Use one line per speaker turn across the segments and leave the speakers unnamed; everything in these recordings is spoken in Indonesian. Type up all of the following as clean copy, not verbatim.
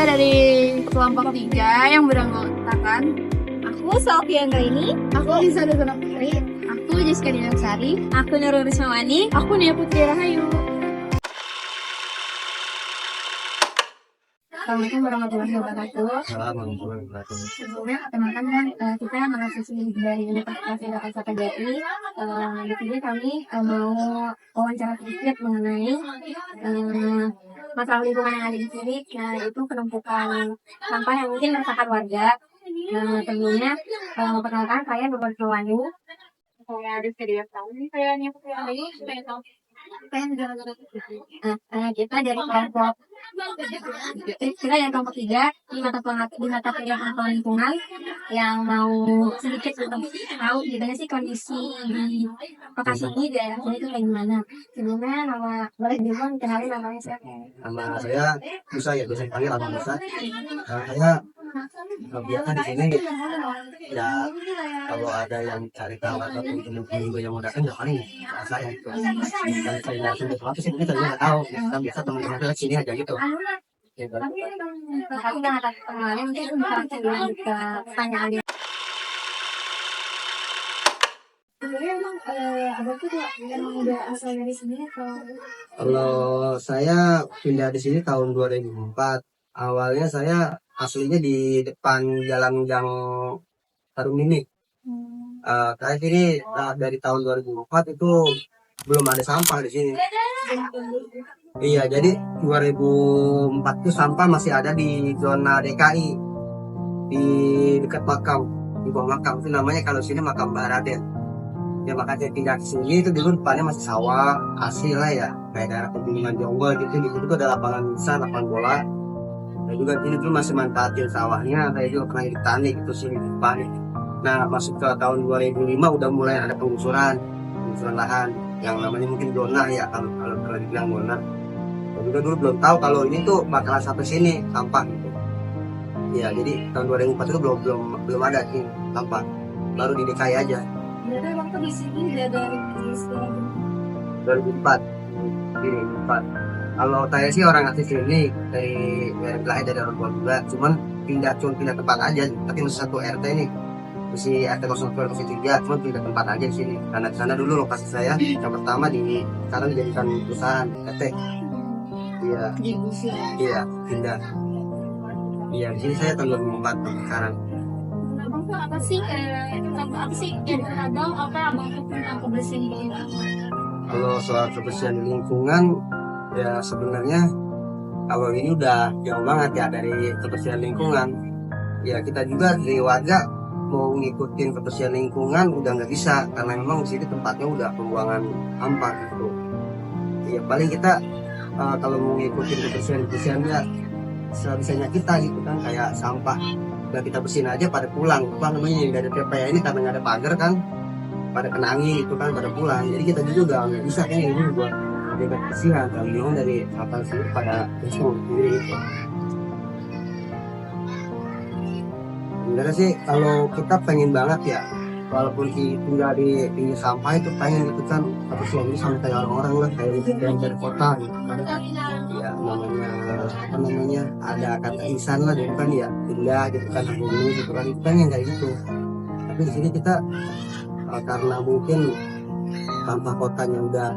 kita dari kelompok 3 yang beranggotakan
Aku Sofia ini.
aku Lisa Dugana Putri,
Aku Jessica Dinasari.
aku Nurul Rismawani, aku Nia Putri Rahayu. Assalamualaikum warahmatullahi wabarakatuh. Sebelumnya teman-teman kita mengapresiasi dari Universitas Indonesia PGRI. Di sini kami mau wawancara sedikit mengenai masalah lingkungan yang ada di sini, yaitu penumpukan sampah yang mungkin meresahkan warga. Sebelumnya perkenalkan saya Nurul Rismawani. Saya Rizky Diastami, saya Nia Putri Rahayu, saya tahu. Kita dari kelompok 3 di mata kuliah pengetahuan lingkungan yang mau sedikit tahu gimana sih kondisi di lokasi ini, daerah ini itu kayak gimana. Sebelumnya boleh dulu kenalin namanya siapa?
Nama saya Musa, ya biasa dipanggil Abang Musa. Saya biasa di sini ya, kalau ada yang cari tahu atau teman-teman juga yang mau datang ya paling saya gitu. Dan saya langsung bertolak sih mungkin saya nggak tahu. Kita biasa teman-teman ke sini aja gitu. Gitu.
Tapi dengan atas pengenalan mungkin bisa lanjut ke pertanyaan dia. Sebenarnya emang abang tuh emang udah asal dari sini atau?
Kalau saya pindah di sini tahun 2004. Awalnya saya aslinya di depan Jalan Gang Tarum Mini. Saya sini dari tahun 2004 itu belum ada sampah di sini. Iya, jadi 2004 itu sampah masih ada di zona DKI di dekat makam, di bawah makam itu namanya kalau sini makam Mbah Raden. Ya makanya tinggal di sini itu dulu depannya masih sawah asli lah ya, kayak daerah pegunungan Jonggol gitu. Di situ ada lapangan besar, lapangan bola. Dan juga ini dulu masih manfaatin sawahnya, saya juga pernah di tani itu sini di depan. Nah, masuk ke tahun 2005 udah mulai ada penggusuran lahan yang namanya mungkin zona ya, kalau dibilang zona. Dan juga dulu belum tahu kalau ini tuh bakalan sampai sini sampah gitu. Ya, jadi tahun 2004 itu belum ada nih sampah, baru di DKI aja.
Berarti abang tuh di sini udah dari sekitar
2004. Kalau saya sih orang asli sini dari lahir dari orang tua juga, cuman pindah tempat aja, tapi masih satu RT nih, masih RT 02/03, cuma pindah tempat aja di sini. Karena di sana dulu lokasi saya yang pertama sekarang dijadikan perusahaan PT. Iya, pindah. Iya, di sini saya tahun 2004 sampai sekarang.
abang tuh apa sih jadi abang tuh tentang kebersihan lingkungan?
Kalau soal kebersihan lingkungan, ya sebenarnya kalau ini udah jauh banget ya dari kebersihan lingkungan. Ya kita juga dari warga mau ngikutin kebersihan lingkungan udah nggak bisa, karena memang di sini tempatnya udah pembuangan sampah gitu. Ya paling kita kalau mau ngikutin kebersihannya sebisanya kita gitu kan, kayak sampah udah kita bersihin aja pada pulang. Apa namanya yang dari TPA ini karena nggak ada pagar kan, pada kena angin itu kan pada pulang. Jadi kita juga nggak bisa kan ini buat jaga kebersihan, kalau dari sampah sini pada langsung sendiri gitu. Sebenarnya sih kalau kita pengen banget ya, walaupun tinggal di pinggir sampah itu pengen gitu kan, tapi selama ini sama kayak orang-orang lah, kayak yang dari kota gitu kan. Ya namanya ada kata insan lah gitu kan ya, pindah gitu kan, bumi gitu kan, pengen kayak gitu. Tapi di sini kita karena mungkin sampah kotanya udah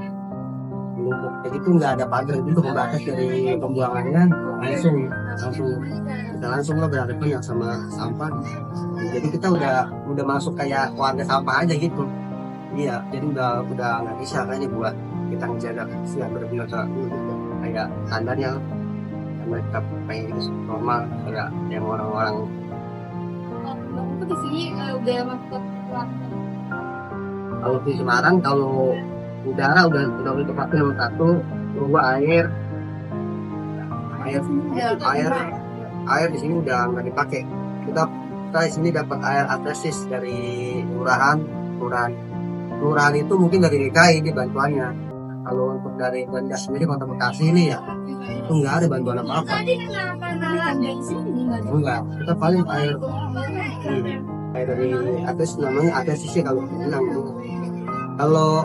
menumpuk kayak gitu, nggak ada pagar gitu pembatas dari pembuangannya, kita langsung lah berhadapan sama sampah. Jadi kita udah masuk kayak warga sampah aja gitu. Iya, jadi udah nggak bisa kayaknya buat kita menjaga kebersihan benar-benar kayak standarnya, karena kita pengen normal kayak yang orang-orang.
Abang tuh di sini udah masuk
Kalau di Semarang, kalau udara udah ditempatin nomor 1, kedua air di sini udah nggak dipakai. Kita di sini dapat air atlesis dari kelurahan itu mungkin dari DKI ini bantuannya. Kalau untuk dari Pemda sendiri Kota Bekasi ini ya itu nggak ada bantuan apa-apa. Enggak, kita paling air dari atas namanya atlesis kalau bilang. Kalau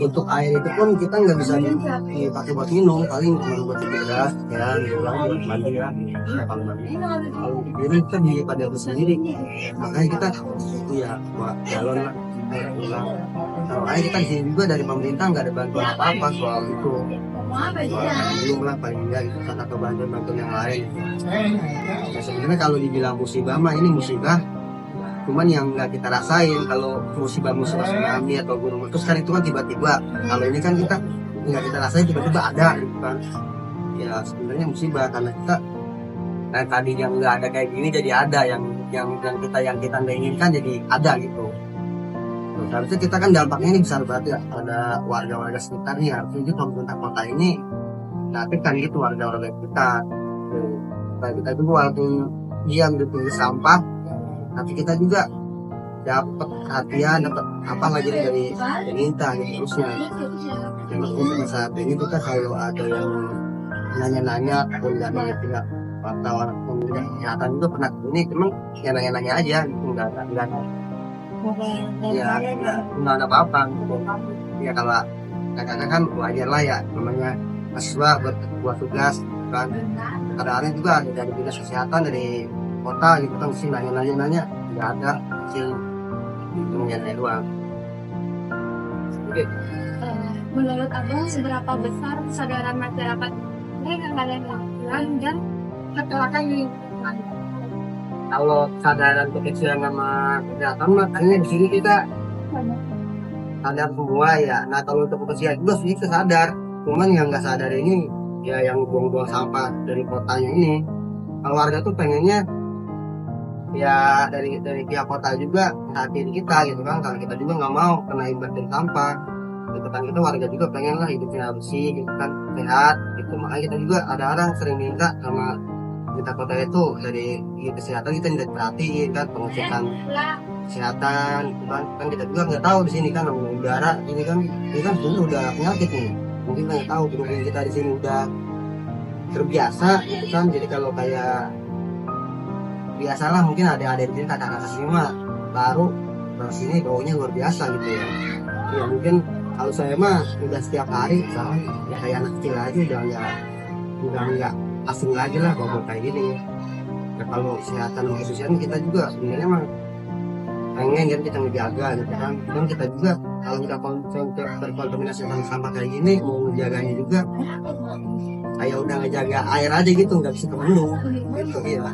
untuk air itu pun kita nggak bisa dipakai buat minum, paling cuma buat beras ya gitu lah, buat mandi ya kalau mandi. Kalau untuk minum kita pada sendiri, makanya kita ya buat galon lah air pulang. Makanya kita di sini juga dari pemerintah nggak ada bantuan apa-apa soal itu, soal minum lah paling enggak gitu kan, atau bantuan yang lain. Nah, sebenarnya kalau dibilang musibah mah ini musibah, cuman yang nggak kita rasain. Kalau musibah tsunami atau gunung meletus kan itu kan tiba-tiba, kalau ini kan kita nggak kita rasain, tiba-tiba ada gitu kan. Ya sebenarnya musibah karena kita tadi yang nggak ada kayak gini jadi ada, yang kita nggak inginkan jadi ada gitu. Terus harusnya kita kan dampaknya ini besar banget ya pada warga-warga sekitarnya. Harusnya pemerintah kota ini tapi kan gitu warga-warga kita. Kita juga waktu diam di pinggir sampah, tapi kita juga dapat perhatian, dapat apa lagi dari pemerintah gitu terusnya. Untuk saat ini kita kalau ada yang nanya-nanya pun nggak ada pihak wartawan pemerintah kesehatan juga pernah ini, cuman ya nanya-nanya aja gitu, nggak ya nggak ada apa-apa gitu. Ya kalau kadang-kadang kan wajar lah ya, namanya mahasiswa buat tugas kan. Kadang-kadang juga ada dari dinas kesehatan dari kota gitu kan, mesti nanya nggak ada, mesti nanya doang. Oke.
Menurut Abang, seberapa besar kesadaran masyarakat dengan kalian lakukan dan kecelakaan di lingkungan?
Kalau kesadaran kekecilan sama kesehatan mah kayaknya di sini kita sadar semua ya. Nah kalau untuk kebersihan juga sih kita sadar, cuman yang nggak sadar ini ya yang buang-buang sampah dari kotanya ini. Kalau warga tuh pengennya ya dari pihak kota juga perhatiin kita gitu kan, kalau kita juga nggak mau kena imbas dari sampah gitu kan. Kita warga juga pengen lah hidupnya bersih gitu kan, sehat gitu. Makanya kita juga ada orang sering minta sama kita kota itu dari kesehatan kita tidak perhatiin kan, pengecekan kesehatan gitu kan. Kan kita juga nggak tahu di sini kan namanya udara ini kan sebenarnya udah penyakit nih, mungkin nggak tahu mungkin kita di sini udah terbiasa gitu kan. Jadi kalau kayak biasalah mungkin ada di sini kata-kata sini mah baru sini baunya luar biasa gitu ya. Ya mungkin kalau saya mah udah setiap hari misalnya ya kayak anak kecil aja udah nggak asing lagi lah kalau kayak gini. Ya, kalau kesehatan kesusian kita juga sebenarnya mah pengen kan kita ngejaga gitu kan. Dan kita juga kalau udah berkontaminasi sama sampah kayak gini mau menjaganya juga kayak udah ngejaga air aja gitu, nggak bisa kebendung gitu ya.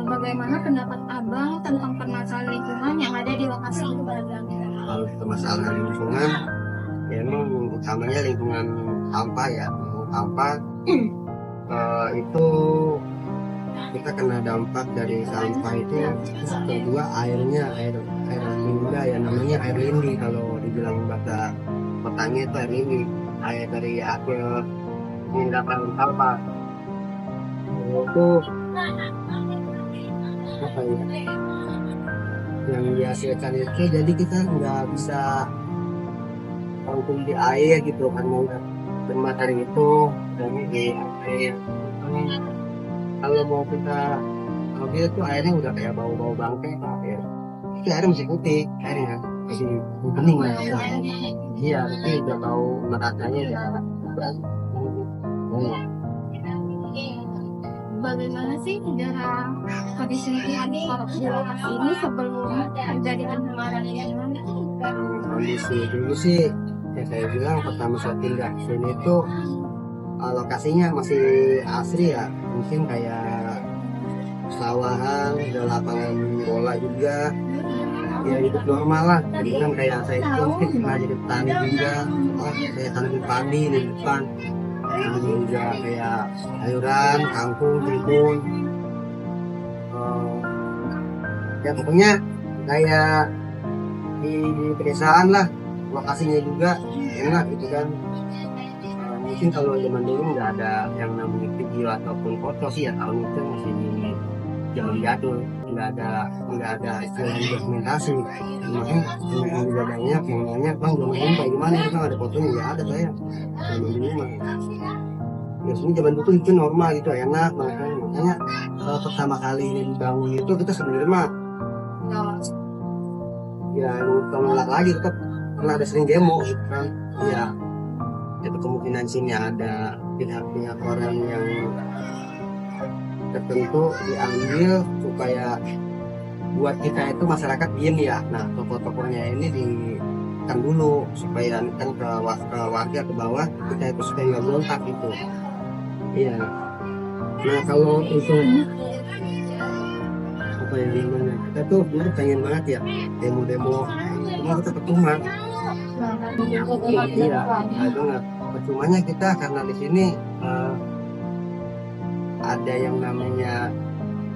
Bagaimana pendapat Abang tentang permasalahan lingkungan yang ada di lokasi itu?
Kalau permasalahan lingkungan ya emang utamanya lingkungan sampah ya. Sampah itu kita kena dampak dari sampah itu. Terus kedua air limbah ya, namanya air lindi kalau dibilang bahasa kotanya itu air lindi, air dari hasil endapan sampah itu apa ya yang dihasilkan itu, jadi kita nggak bisa langsung di air gitu kan, mau bermateri itu dan di air. Kalau mau kita tuh airnya udah kayak bau bangkai air. Itu airnya masih putih, airnya masih bening lah ya. Iya, tapi udah bau matanya udah.
Bagaimana sih sejarah kondisi lingkungan di lokasi ini sebelum terjadi pencemaran lingkungan?
Kondisi dulu sih ya saya bilang pertama saya pindah ke sini itu lokasinya masih asri ya, mungkin kayak sawahan, ada lapangan bola juga ya, hidup normal lah. Jadi kan kayak saya itu mungkin pernah jadi petani juga, saya tanam padi di depan juga kayak sayuran, kangkung, timun, ya pokoknya kayak di pedesaan lah, lokasinya juga enak gitu kan. Mungkin kalau zaman dulu nggak ada yang namanya video ataupun foto sih ya, tahun itu masih zaman jadul, nggak ada istilah dokumentasi. Makanya juga banyak yang nanya, bang zaman dulu kayak gimana itu, ada fotonya? Nggak ada saya zaman dulu mah. Biasanya zaman dulu itu normal gitu, enak banget. Makanya pertama kali ini dibangun itu kita sebenarnya mah ya bukan menolak lagi, tetap karena ada sering demo gitu kan. Ya itu kemungkinan sini ada pihak-pihak orang yang tertentu diambil supaya buat kita itu masyarakat diem ya. Nah tokoh-tokohnya ini ditekan dulu supaya kan ke warga ke bawah, kita itu supaya nggak berontak gitu. Iya. Nah kalau untuk apa ya gimana, kita tuh sebenarnya pengen banget ya demo-demo, cuma kita percuma. Iya, ada nggak percumanya kita karena di sini ada yang namanya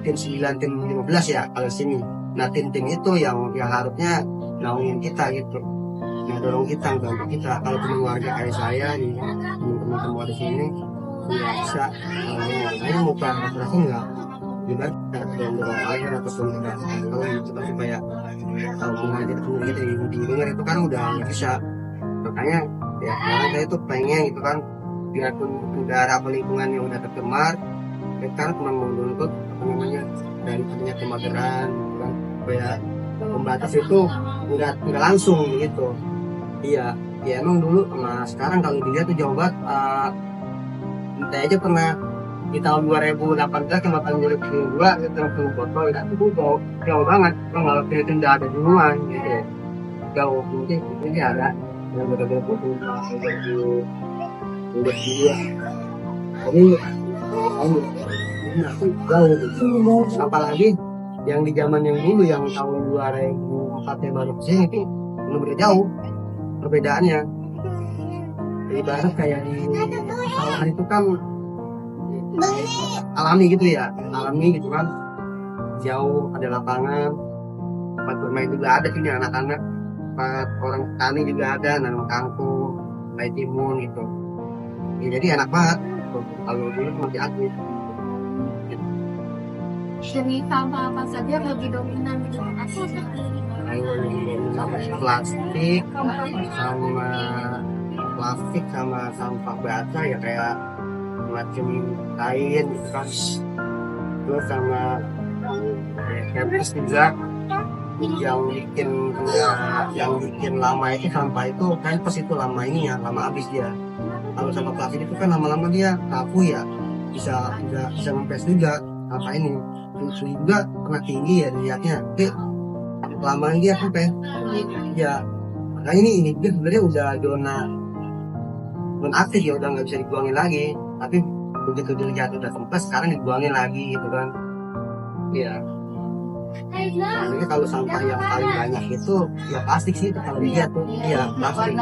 tim 9, tim 15 ya kalau sini. Nah tim-tim itu yang harusnya naungin kita gitu, dorong kita untuk kita. Kalau teman warga kayak saya nih, teman-teman semua di sini nggak bisa, saya mau partisipasi nggak, gimana dorong aja atau kita kalau gitu supaya kalau mengajak teman kita didengar itu kan udah nggak bisa. Makanya ya sekarang saya tuh pengen gitu kan, biarpun udara lingkungan yang udah tercemar, kita cuma mau menuntut apa namanya dari adanya pemageran gitu kan, supaya pembatas itu nggak langsung gitu. Iya, ya emang dulu sama sekarang kalau dilihat tuh jauh banget. Saya aja pernah di tahun 2018 sama tahun 2022 kita langsung foto itu jauh banget, kalau itu udah ada duluan gitu, jauh mungkin ini ada yang benar-benar foto udah dia. Jadi jauh gitu. Apalagi yang di zaman yang dulu yang tahun 2004 yang baru kesini itu benar-benar jauh perbedaannya. Ibarat kayak di sawah itu kan alami gitu ya, alami gitu kan, jauh ada lapangan, tempat bermain juga ada sini anak-anak, tempat orang tani juga ada, nanam kangkung, main timun gitu. Ya, jadi enak banget kalau dulu masih aktif.
Jenis sampah apa saja yang lebih dominan di lokasi?
Sama plastik sama sampah bata ya, kayak macam kain gitu kan, terus sama kertas juga yang bikin lama itu sampah itu kertas itu lama ini ya, lama habis dia. Kalau sampah plastik itu kan lama-lama dia kaku ya, bisa mempes juga. Apa ini susu juga pernah tinggi ya dilihatnya, tapi lama dia sampai ya. Makanya ini dia sebenarnya udah zona non aktif ya, udah nggak bisa dibuangin lagi, tapi begitu dilihat udah kempes sekarang dibuangin lagi gitu kan. Iya. Nah, kalau sampah yang paling banyak itu ya plastik sih kalau dilihat tuh, iya plastik.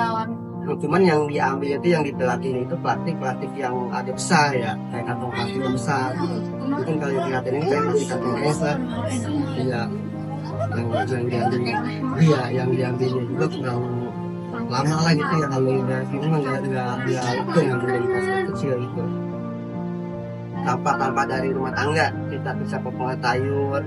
Cuman yang diambil itu yang dipelatin itu plastik yang ada besar ya, kayak kantong plastik yang besar. Mungkin kalau dilihat ini kayak plastik kantong besar. Iya. Yang diambilnya juga kurang lama lah gitu ya, kalau dari sini mah nggak itu yang dari pasar kecil gitu. Tanpa dari rumah tangga kita bisa potong sayur.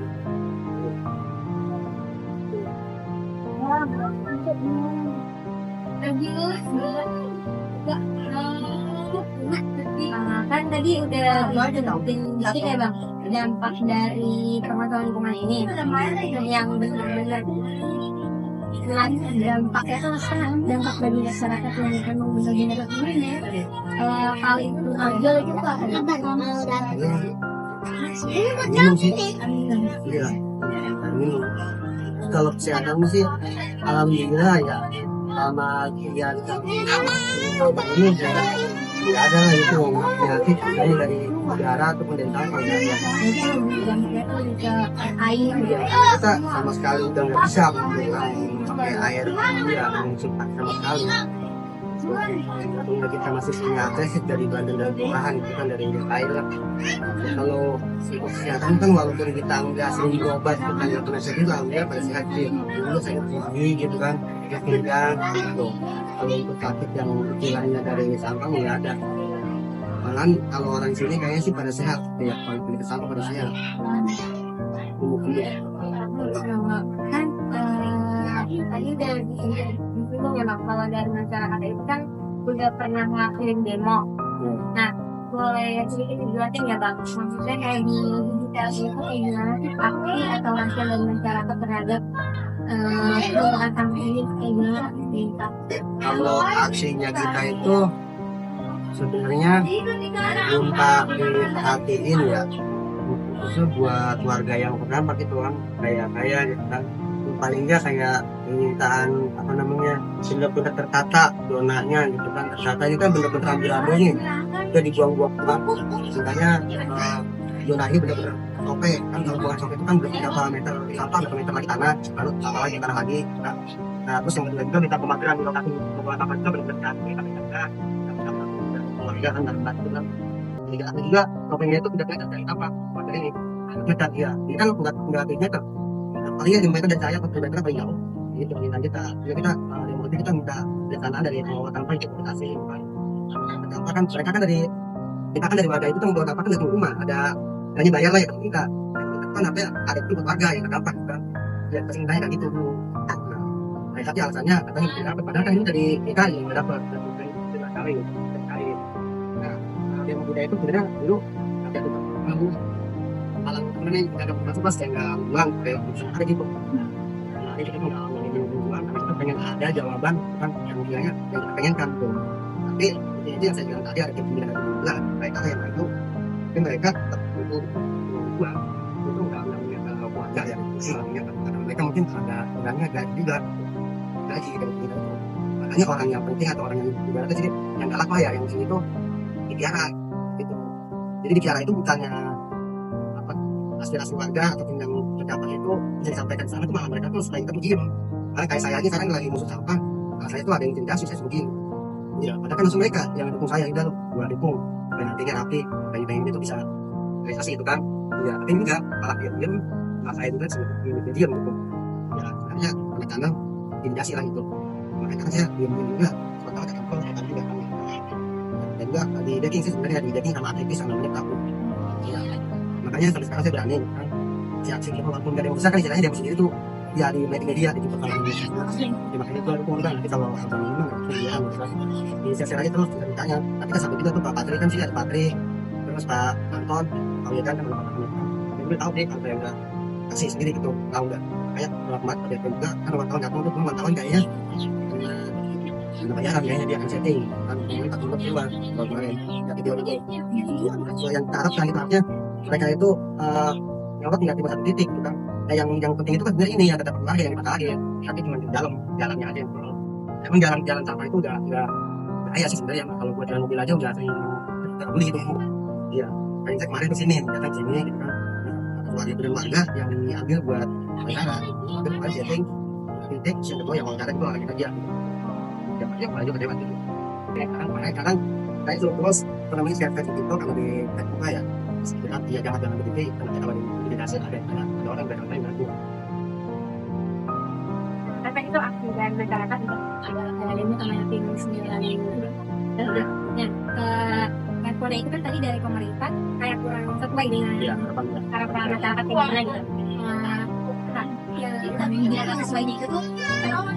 Kan tadi udah disebutin jadi kayak bang dampak dari permasalahan lingkungan ini yang benar-benar dampaknya kan sekarang dampak bagi masyarakat yang memang benar-benar hal itu aja lagi pak
Minum sih, iya minum. Kalau kesehatan sih alhamdulillah ya, sama kian ini tidak ada lah itu penyakit dari udara ataupun dari tanah.
air
Kita sama sekali udah nggak bisa pakai air ya, mensupport sama sekali. Karena kita masih punya akses dari badan dan kelurahan itu kan dari air lah. Kalau kesehatan kan walaupun kita nggak sering berobat, kita nggak pernah sakit, alhamdulillah pada sehat sih. Dulu sakit gigi gitu kan, sakit pinggang gitu. Kalau untuk sakit yang istilahnya dari sampah nggak ada. Malahan kalau orang sini kayaknya sih pada sehat ya, kalau pilih sampah pada sehat.
kan tadi udah disinggung ya bang, kalau dari masyarakat itu kan udah pernah ngelakuin demo. Nah boleh sedikit dijelasin ya bang, maksudnya kayak di digital itu kayak gimana sih aksi atau respon dari masyarakat terhadap perubahan sampah ini kayak gimana kita?
Kalau aksinya kita itu sebenarnya belum tak diperhatiin ya, khususnya buat warga yang terdampak itu orang kaya gitu kan. Paling nggak kayak permintaan apa namanya benar-benar tertata zonanya gitu kan, tertata itu kan benar-benar ambil nih udah dibuang-buang kan, makanya zona ini benar-benar sope kan. Kalau buang sope itu kan berapa meter sampah, berapa meter lagi tanah, lalu sampah lagi tanah lagi. Nah terus yang kedua juga minta pemakiran di lokasi pembuangan sampah juga benar-benar keluarga kan dalam batu kan. Jadi aku juga topengnya itu tidak kelihatan dari apa pada ini dekat ya, ini kan nggak meter, paling 5 meter dari saya atau 2 meter paling jauh. Itu permintaan kita. Jadi kita yang lebih kita minta dana dari pengelola tanpa interpretasi. Tanpa kan mereka kan dari kita kan dari warga itu kan membawa tanpa kan dari rumah ada hanya bayar lah ya teman kita. Kan apa ada itu buat warga yang terdampak kan. Ya pasti kayak gitu dulu. Nah, tapi alasannya katanya tidak dapat, padahal kan ini dari kita yang nggak dapat dari kali terkait. Nah, yang budaya itu sebenarnya dulu ada tuh kamu alam kemudian kita ada pas yang nggak ulang kayak ada gitu. Nah, itu kita nggak ulang karena kita pengen ada jawaban kan yang bilangnya yang kita pengen kan tuh. Tapi ini yang saya bilang tadi ada kemungkinan juga mereka yang itu, tapi mereka tetap untuk uang itu nggak punya keluarga ya, karena mereka mungkin ada orangnya gaji juga gaji dari kita itu. Makanya orang yang penting atau orang yang juga ada sini yang galak lah ya yang sini itu dipiara gitu. Jadi dipiara itu bukannya apa aspirasi warga ataupun yang terdapat itu bisa disampaikan di sana, itu malah mereka tuh selain kita begini. Karena kayak saya aja sekarang lagi musuh sampah, nah saya itu ada intimidasi saya begini. Ya, padahal kan langsung mereka yang dukung saya, udah gua dukung dan nantinya rapi, pengen itu bisa realisasi itu kan. Ya, tapi enggak, malah diam, nah saya itu kan seperti diam gitu. Ya, sebenarnya karena intimidasi lah gitu. Makanya kan saya diam juga, sementara ada kampung, saya juga kan. Dan juga di backing sih sebenarnya di backing sama aktivis sama banyak aku. Ya, makanya sampai sekarang saya berani kan. Si aksi itu walaupun gak ada yang besar kan istilahnya dia sendiri tuh ya di media di perkara ini. Ya, makanya itu aku kan nanti kalau abang ini nggak dia di share aja terus ceritanya. Tapi kan sampai juga tuh Pak Patri kan sih ada Patri, terus Pak Anton, tahu ya kan teman Pak Anton. Jadi tahu deh kalau yang nggak kasih sendiri gitu, tahu nggak? Kayak Rahmat ada juga kan wartawan datang tuh wartawan kayaknya karena bayaran kayaknya dia akan setting kan pemerintah turut keluar kalau kemarin ya video itu yang taraf kan tarafnya mereka itu ngawat tinggal di satu titik gitu kan. Nah, yang penting itu kan sebenarnya ini yang tetap keluarga yang dipakai tapi cuma di dalam jalannya aja yang perlu. Emang jalan sampah itu udah bahaya sih sebenarnya. Kalau buat jalan mobil aja udah sering terbeli gitu. Iya, kayak saya kemarin kesini datang sini gitu kan. Keluarga dan warga yang diambil buat penjara itu bukan setting titik yang kedua yang mau jalan itu lagi kerja. Ya baju ke dewan itu. Kadang saya suruh terus namanya share itu kalau di Facebook ya. Sebenarnya dia jangan begitu karena kalau di desa ada orang dari lain aku.
Tapi itu aksi dan masyarakat
Ada demo sama tim 9 ya respon itu kan tadi dari pemerintah kayak kurang sesuai dengan harapan masyarakat yang gimana gitu. Ya tidak sesuai itu tuh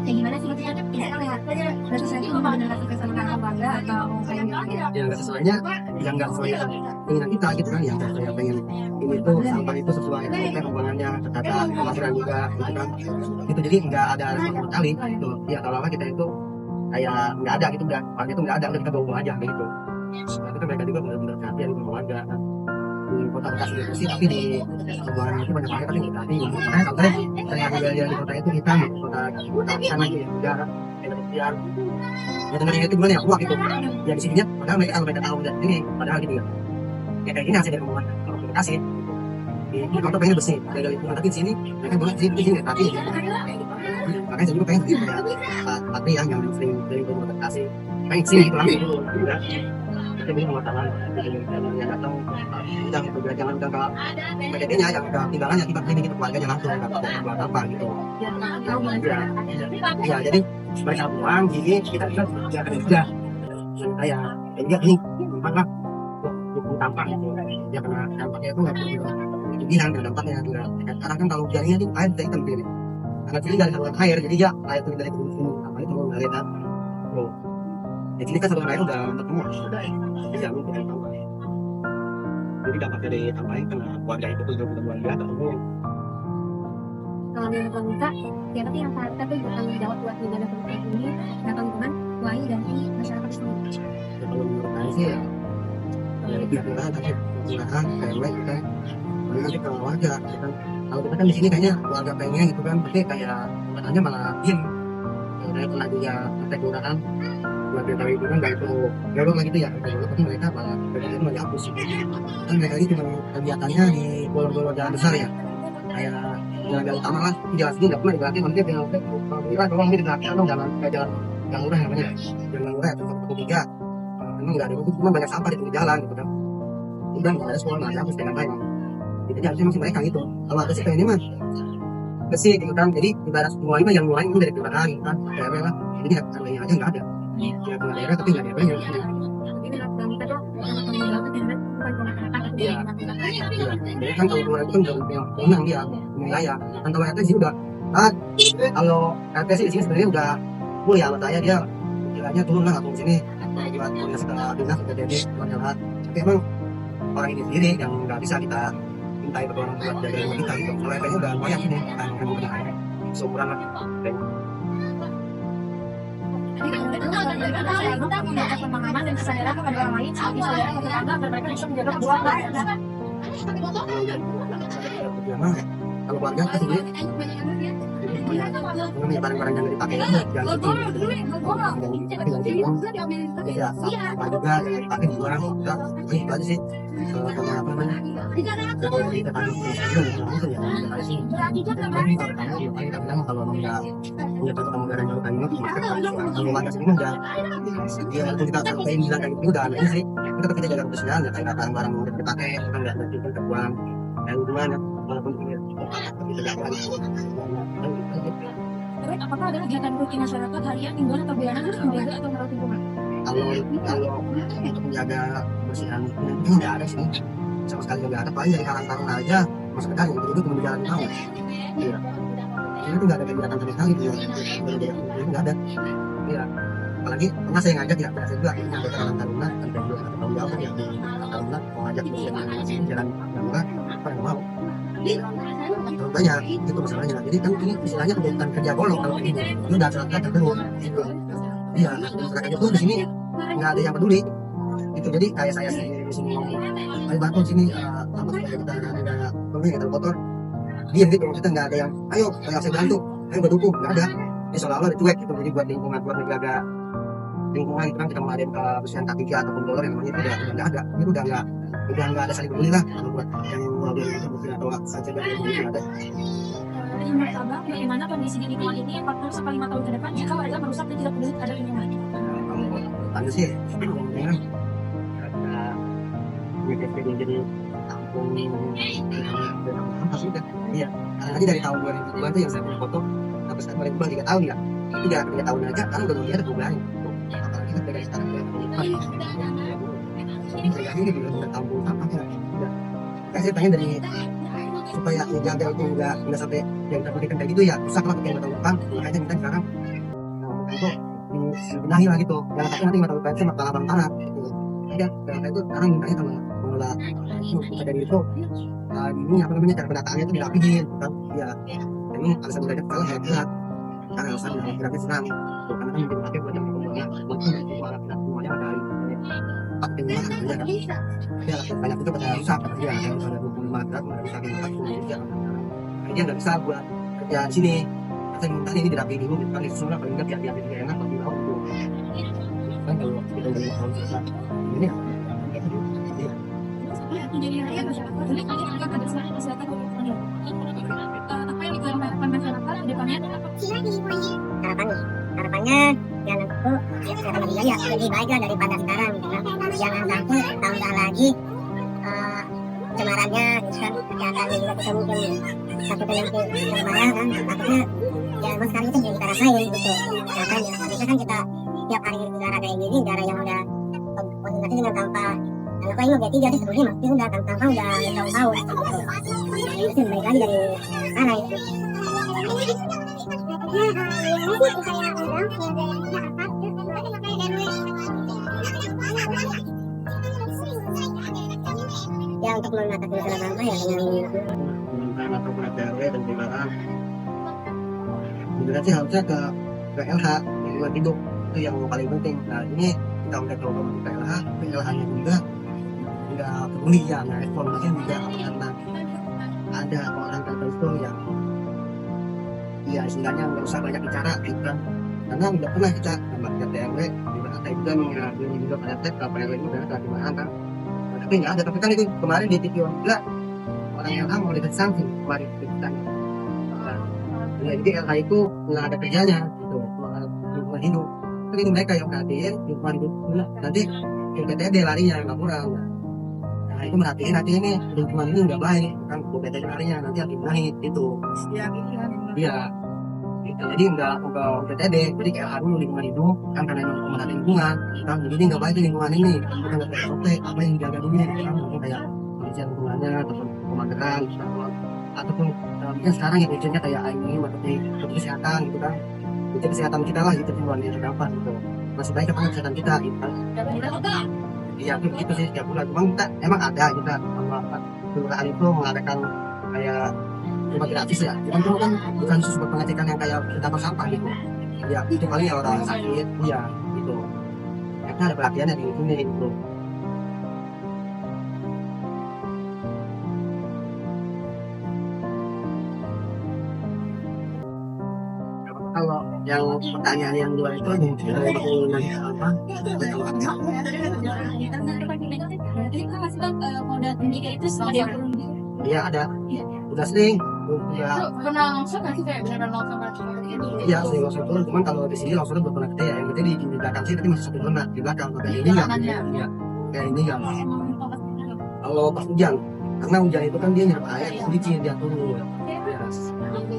kayak gimana sih maksudnya kita lihat nggak sesuai itu benar-benar kesenangan bangga atau kayak gimana?
Yang nggak sesuainya yang nggak sesuai keinginan kita gitu kan, yang saya pengen ini tuh sampah itu sesuai dengan pembuangannya tertata pemasaran juga gitu kan. Itu jadi nggak ada sama sekali gitu ya. Kalau apa kita itu kayak nggak ada gitu, udah itu nggak ada, udah kita bawa aja gitu. Nah, itu kan mereka juga benar-benar perhatian sama warga kan. Di kota Bekasi itu sih, tapi di pembuangan itu banyak banget tapi nggak hati. Makanya kalau saya tinggal di kota itu hitam, kota sana gitu ya udah kemudian ya dengarnya itu gimana ya wah gitu ya di sininya padahal mereka kalau mereka tahu dan ini padahal gitu ya kayak gini hasil dari pembuangan kalau Bekasi di kota pengen bersih dari tapi di sini mereka buat di sini tapi makanya saya juga pengen gitu ya tapi yang sering dari Bekasi pengen sini gitu langsung dulu udah kita bisa wartawan yang datang udah udah jangan udah kalau PDT-nya yang udah tinggalannya tiba ini gitu keluarganya langsung nggak buat apa gitu ya jadi mereka buang gini kita juga udah kayak dia ini gimana buku tampang gitu ya karena dampaknya itu nggak begitu itu bilang dampaknya juga sekarang kan kalau jaringnya itu air dari tempat ini karena ini dari saluran air jadi ya air itu dari gunung apa itu nggak lihat oh di sini kan saluran air udah ketemu udah jadi jalur dari tampang jadi dampak dari tampang kena warga itu tuh udah warga ketemu
kalau menurut wanita siapa sih yang seharusnya tuh bertanggung jawab buat menjaga kebersihan ini dan lingkungan selain dari masyarakat sendiri?
Ya, kalau menurut saya sih ya lebih kelurahan tapi kelurahan KW kita nanti kalau warga kita kalau kita kan di sini kayaknya warga pengen gitu kan tapi kayak katanya malah diem. Ya, saya pernah juga sampai kelurahan buat tahu itu kan nggak itu lewat lagi tuh ya tapi mereka malah itu malah dihapus kan mereka itu cuma kegiatannya di golong-golong jalan besar ya kayak jalan utama lah jalan sini nggak pernah diganti nanti tinggal kalau kira doang ini diganti atau jalan kayak jalan yang murah namanya jalan murah atau satu tiga memang nggak ada itu cuma banyak sampah di pinggir jalan gitu kan udah nggak ada sekolah nggak ada hapus dengan lain jadi harusnya masih mereka gitu kalau ada sih kayak ini mah bersih gitu kan jadi ibarat semua ini yang mulai itu dari kelurahan gitu kan kayak lah jadi seandainya aja nggak ada ya punya daerah tapi nggak ada daerahnya
Jadi menurut wanita tuh bertanggung jawab dengan bukan ke masyarakat tapi
Iya.
dari masyarakat.
jadi kan kalau kelurahan itu kan udah punya wewenang dia wilayah kan kalau RT sih udah kalau RT sih di sini sebenarnya udah full ya sama saya dia istilahnya turun lah di sini buat koordinasi ke dinas ke DD buat jalan tapi emang orang ini sendiri yang nggak bisa kita mintai pertolongan buat jaga rumah kita gitu kalau RT nya udah banyak ini kan bukan seumuran lah
Jadi kemudian kita mendapat pemahaman dan kesadaran kepada orang lain saat saudara menganggap dan mereka bisa menjaga keluarga.
Kalau keluarga kan sendiri ini barang-barang yang dipakai itu yang ya apa juga yang dipakai di luar enggak itu aja sih sama apa namanya kalau kita kan itu ya dari sini tapi kalau nggak punya contoh negara jauh kan itu kalau warga sini udah dia waktu kita sampai bilang kayak gitu udah ini sih kita tetap kita jaga kebersihan ya kayak barang-barang yang dipakai kita nggak nanti kita buang dan gimana walaupun kita jaga
Terus apakah ada kegiatan rutin masyarakat harian, mingguan atau bulanan untuk menjaga atau merawat lingkungan?
kalau untuk menjaga kebersihan itu nggak ada sih sama sekali nggak ada paling dari karang taruna aja masyarakat yang itu cuma jalan tahu iya ini tuh nggak ada kegiatan sama sekali tuh itu nggak ada iya apalagi pernah saya ngajak ya saya juga ngajak karang taruna dan juga ada tahun jawab ya taruna mau ngajak bersih jalan taruna apa yang mau banyak itu masalahnya jadi kan ini istilahnya bukan kerja golong kalau ini udah masyarakat tertentu gitu iya masyarakat itu di sini nggak ada yang peduli itu jadi kayak saya di sini ngomong ayo bantu sini apa kita ada pemilik atau kotor diam gitu kita nggak ada yang ayo saya bantu ayo bantu nggak ada ini seolah-olah dicuek gitu jadi buat lingkungan buat menjaga lingkungan itu kan kita mau ada kebersihan kaki ataupun kolor yang namanya itu udah nggak ada itu udah nggak ada saling peduli lah kalau buat yang mau bersih atau saja dari lingkungan ada.
Menurut Abang, bagaimana kondisi di lingkungan ini 40 sampai 5 tahun ke depan jika warga merusak dan tidak peduli terhadap lingkungan?
Tanya sih, ya ada jadi kampung apa sih kan? Iya, karena dari tahun 2002 itu yang saya punya foto sampai sekarang 2002 3 tahun ya, 3 tahun aja kan udah ada perubahan. Apalagi kan dari sekarang ini udah kampung sampah kan? Saya tanya dari supaya menjaga itu nggak sampai yang terpikirkan kayak gitu ya rusak lah kayak tahun depan makanya kita sekarang itu dibenahi lah gitu jangan sampai nanti 5 tahun depan malah abang tanah gitu ya karena itu sekarang mintanya sama pengelola kita dari itu ini apa namanya cara pendataannya itu dirapihin kan ya ini alasan mereka kalau saya berat karena alasan yang gratis senang karena kan dipakai buat yang pembuangnya buat alat kita semuanya ada pakai mana aja ya banyak itu pada rusak ya ada 25 gram ada rusak yang 40 jam dia nggak bisa buat kerja di sini saya minta ini dirapiin dulu kan disusul lah paling nggak biar enak lebih tahu kan kalau kita dari tahun selesai ini ya
Jadi rakyat masyarakat, jadi kami akan ada kesehatan lingkungan. Apa yang diharapkan masyarakat ke depannya?
Harapannya ya tentu kesehatan lebih baik lah daripada sekarang jangan sampai tambah lagi cemarannya kan kesehatannya juga kita mungkin satu penyakit berbahaya kan takutnya ya emang sekarang itu belum kita rasain gitu katanya harusnya kan kita tiap hari negara kayak gini negara yang udah koordinasi dengan tanpa apa ini udah 3 sih sebelumnya masih udah tanpa udah tahun-tahun gitu jadi sih baik lagi dari sana itu ya untuk mengatasi masalah sampah ya dengan
atau RW dan kelurahan sebenarnya sih harusnya ke LH lingkungan hidup itu yang paling penting. Nah ini kita udah coba ke LH, ke LH nya juga nggak peduli ya, nggak respon mungkin juga karena ada orang tertentu yang ya istilahnya nggak usah banyak bicara gitu kan, karena udah pernah kita membaca TRW di mana saya juga mengambil juga pada tes kalau TRW itu benar di mana kan. Nah, tapi nggak ada, tapi kan itu kemarin di TV juga orang yang mau dikasih sanksi kemarin ditanya. Nah, jadi LH itu nggak ada kerjanya gitu, lingkungan hidup. Tapi mereka yang perhatiin lingkungan hidup nanti yang PTD larinya yang kurang. Nah itu merhatiin nanti ini lingkungan ini nggak baik kan, PTD larinya nanti yang dibenahi itu. Iya. Gitu. Jadi nggak PTD, jadi kayak harus lingkungan hidup kan, karena ini pemerhatian lingkungan kan, jadi nggak baik di lingkungan ini, kita nggak kayak apa yang dijaga dulu kan, mungkin kayak kondisi lingkungannya ataupun pemageran ataupun mungkin sekarang yang ujiannya kayak ini seperti kesehatan gitu kan, ujian kesehatan kita lah gitu lingkungan yang terdapat gitu, masih baik apa kesehatan kita gitu kan. Iya gitu sih setiap bulan, emang ada kita kelurahan itu mengadakan kayak cuma gratis ya, itu kan bukan sesuatu pengecekan yang kayak kita sampah gitu ya, itu paling ya orang sakit iya gitu, karena ada pelatihannya di sini gitu. Kalau yang pertanyaan yang dua itu apa? Iya ada, udah sering, udah
Pernah langsung nggak sih kayak beneran langsung
iya sering langsung turun, cuman kalau di sini langsung belum pernah gede ya, yang gede di belakang sih, tapi masih satu zona di belakang, kayak ini nggak, ya kayak ini nggak. Kalau pas hujan, karena hujan itu kan dia nyerap air, licin dia turun.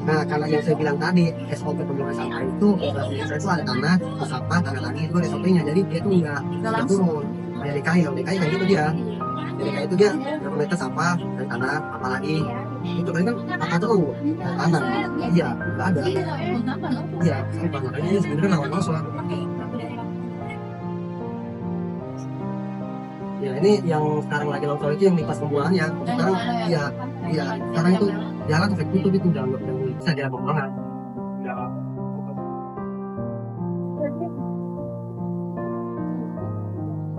Nah, karena yang saya bilang tadi, SOP pembuangan sampah itu ada tanah, sampah, tanah lagi itu ada SOP-nya, jadi dia itu nggak turun. Kayak DKI kayak gitu dia. Jadi kayak itu dia berkomentar sampah dari tanah, apalagi itu kan apa tuh tanah, iya nggak ada, iya sampah, makanya ini sebenarnya lawan longsor. Ya ini yang sekarang lagi longsor itu yang di pas pembuangannya, sekarang iya sekarang itu jalan sampai tutup itu udah bisa jalan pembuangan.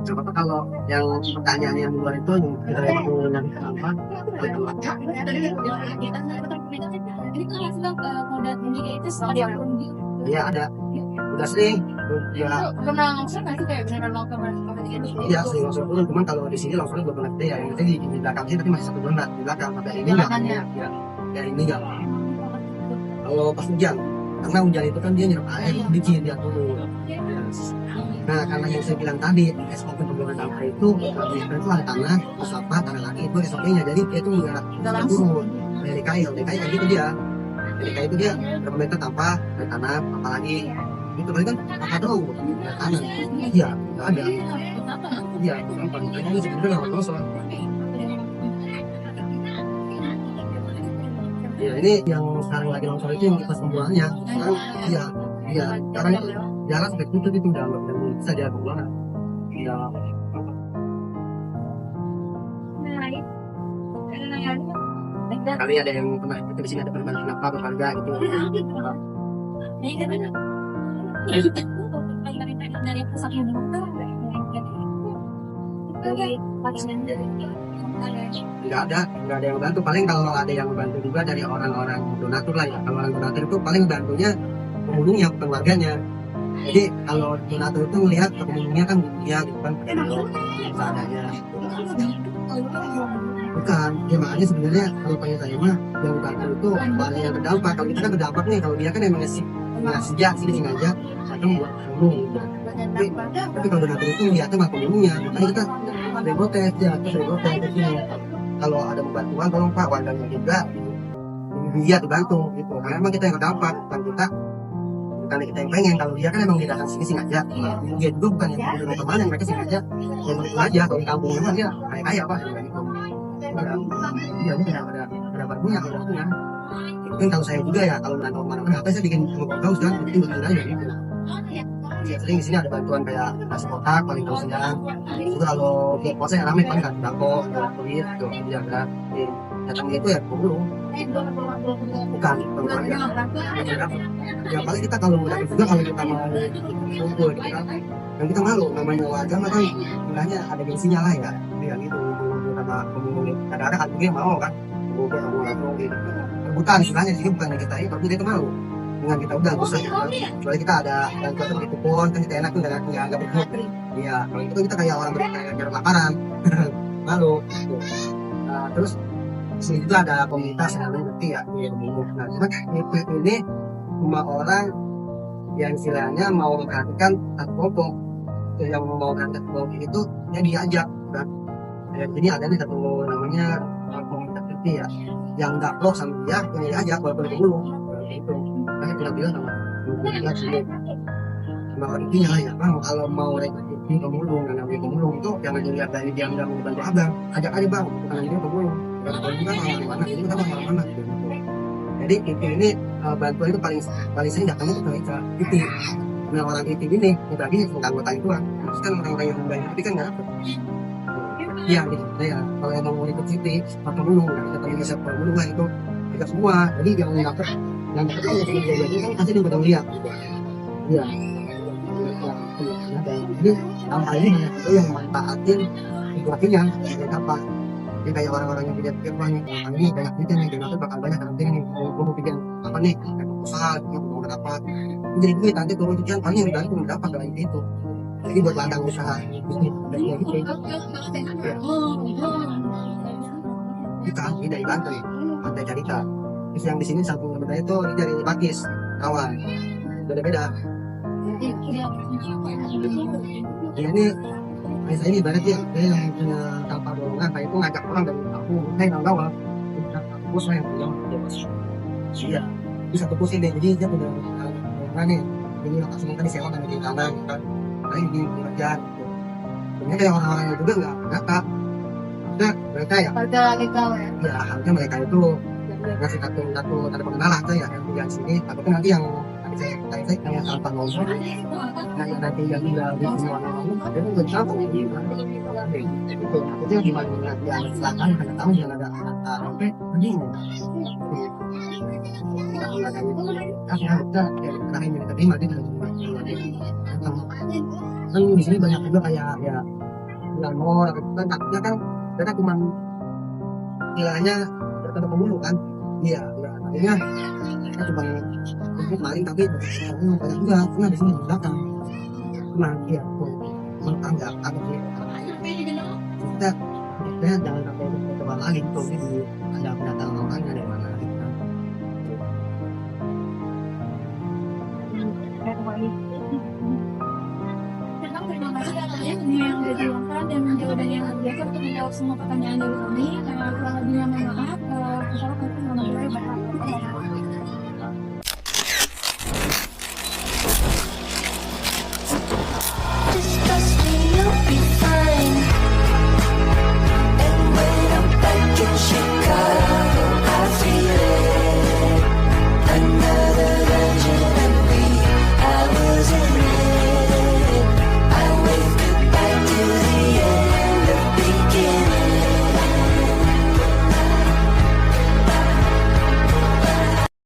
Coba kalau yang pertanyaan yang luar itu yang kita dengan apa? Iya ada, udah sering, ya
pernah langsung nggak sih kayak beneran langsung
iya sering langsung turun, cuman kalau di sini langsungnya belum pernah gede ya, yang gede di belakang sih, tapi masih satu zona di belakang, kayak ini nggak, ya ini nggak. Kalau pas hujan, karena hujan itu kan dia nyerap air, licin dia turun. Nah, karena yang saya bilang tadi, SOP pembuangan sampah itu ada tanah, sampah, tanah lagi itu SOP-nya, jadi dia itu nggak turun. Dari DKI kayak gitu dia. DKI itu dia berkomentar sampah, dari tanah, apalagi itu kan apa tuh tanah, iya nggak ada, iya sampah, makanya ini sebenarnya lawan longsor. Ya ini yang sekarang lagi longsor itu yang pas pembuangannya, sekarang iya sekarang itu jalan sampai tutup itu udah bisa jalan pembuangan. Ya. Kali ada yang pernah kita di sini ada perubahan kenapa berharga gitu.
Dari pusat
nggak ada yang bantu, paling kalau ada yang bantu juga dari orang-orang donatur lah ya. Kalau orang donatur itu paling bantunya penghulunya bukan warganya. Jadi kalau donatur itu melihat penghulunya kan dia gitu kan seadanya. Bukan, ya makanya sebenarnya kalau pengen saya mah yang bantu itu orang yang terdampak. Kalau kita kan terdampak nih, kalau dia kan emang ngasih sengaja atau buat penghulu gitu. Tapi kalau donatur itu lihatnya mah penghulunya, makanya kita protes gitu. Kalau ada bantuan tolong Pak, warganya juga dia dibantu gitu, karena emang kita yang terdampak, bukan kita yang pengen. Kalau dia kan emang dia datang sini sengaja, dia juga bukan yang mau kemana, mereka sengaja yang mau aja. Kalau di kampung memang dia kaya Pak gitu. Iya ini ada bantunya kalau bantunya. Mungkin kalau saya juga ya, kalau nggak mana-mana apa saya bikin bagus kan, bikin aja gitu. Ya, sering di sini ada bantuan kayak nasi kotak paling tahu siang. Itu kalau buat puasa yang ramai paling kan bako, kulit, tuh jaga. Datangnya itu ya penghulu. bukan keluarga. Ya paling kita kalau udah juga kalau kita mau kumpul gitu kan, dan kita malu namanya warga mah kan istilahnya ada gengsinya lah ya, dia gitu sama pemulung. Kadang-kadang kan dia mau kan, mau langsung gitu. Rebutan istilahnya di sini bukan kita ini, tapi dia itu malu dengan kita udah bisa gitu kan. Soalnya kita ada dan kita beli kupon kan kita enak tuh nggak berhubung. Iya, kalau itu kita kayak orang berjalan makanan, malu. Gitu. Nah, terus di sini juga ada komunitas yang ngerti ya, nah cuma ini cuma orang yang istilahnya mau memperhatikan satu kelompok, yang mau memperhatikan kelompok itu dia diajak kan. Jadi ada nih satu namanya komunitas ngerti ya, yang nggak klop sama dia yang diajak walaupun pemulung itu kan kita bilang sama komunitas ini cuma intinya lah ya bang, kalau mau rekrutasi pemulung dan namanya pemulung itu jangan dilihat dari dia nggak mau bantu abang, ajak aja bang, bukan ini pemulung. Kalau juga orang mana, ini kita orang mana gitu. Jadi ini bantuan itu paling sering datangnya itu ke IT. Nah orang IT ini bagi anggota itu kan, kan orang-orang yang banyak tapi kan nggak dapet. Iya gitu ya. Kalau yang mau ikut IT atau pemulung, kita tanya siapa pemulung lah itu kita semua. Jadi yang dapet kan yang pasti dia udah lihat. Iya. Jadi hal ini itu yang manfaatin situasinya kayak apa. Jadi kayak orang-orang yang pikir banyak ini banyak duit nih, dan bakal banyak nanti nih mau bikin apa nih usaha gitu mau dapat jadi duit nanti kalau ujian paling yang dari itu dapat dari itu. Jadi buat ladang usaha bisnis dan gitu. Kita ini dari Banten, Pantai Carita. Terus yang di sini satu berbeda itu dari Pakis kawan beda-beda. Ya ini saya ini ibarat ya, saya yang punya tanpa dorongan, saya itu ngajak orang dari aku, saya nggak tahu lah, aku saya yang punya iya, di satu kursi deh, jadi dia punya dorongan nih, jadi langsung tadi sewa kan di tanah, kan, saya di kerjaan, sebenarnya kayak orang-orang yang juga nggak ngata, maksudnya mereka ya, harusnya mereka itu ngasih satu tanda pengenalan saya yang tinggal sini, takutnya nanti yang saya kayak tanpa ngomong, nah yang nanti yang tinggal di semua ngomong, dia pun nggak tahu gitu, itu gimana yang selatan hanya tahu yang ada sampai begini, tapi kita terakhir yang terima dia kan di sini banyak juga kayak ya mall, kan takutnya kan mereka cuma istilahnya bertemu pemulung kan, iya, artinya kita cuma untuk maling tapi banyak juga karena di sini di belakang cuma dia menganggap atau kita jangan sampai coba lagi itu di ada pendatang orangnya dari mana gitu kan.
Terima kasih atas yang sudah dilakukan dan jawaban yang biasa untuk menjawab semua pertanyaan dari kami. Kurang lebihnya mohon maaf. Insya Allah nanti berhasil.